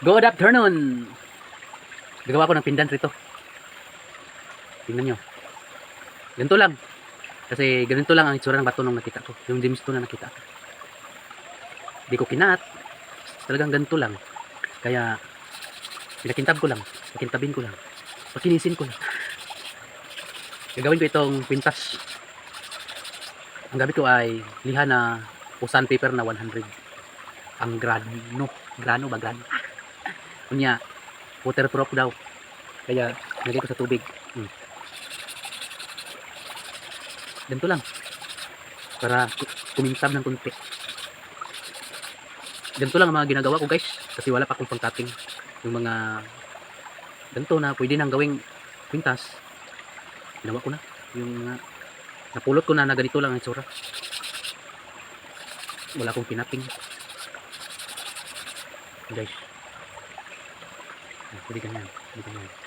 Good afternoon! Gagawa ko ng pindan rito. Tingnan nyo. Ganito lang. Kasi ganito lang ang itsura ng bato nung nakita ko. Yung limestone na nakita ko. Hindi ko kinaat. Talagang ganito lang. Kaya pinakintab ko lang. Pakintabin ko lang. Pakinisin ko lang. Gagawin ko itong pintas. Ang gamit ko ay liha na o sandpaper na 100. Ang grano. Grano ba? Grano. Kunya, waterproof daw. Kaya, nagay ko sa tubig. Ganito lang. Para kumintab ng konti. Ganito lang ang mga ginagawa ko guys. Kasi wala pa akong pang-cutting. Yung mga ganito na pwede nang gawing pintas. Ginawa ko na. Yung mga napulot ko na na ganito lang ang itsura. Wala akong pinating. Guys. Pwede ganyan. Pwede ganyan.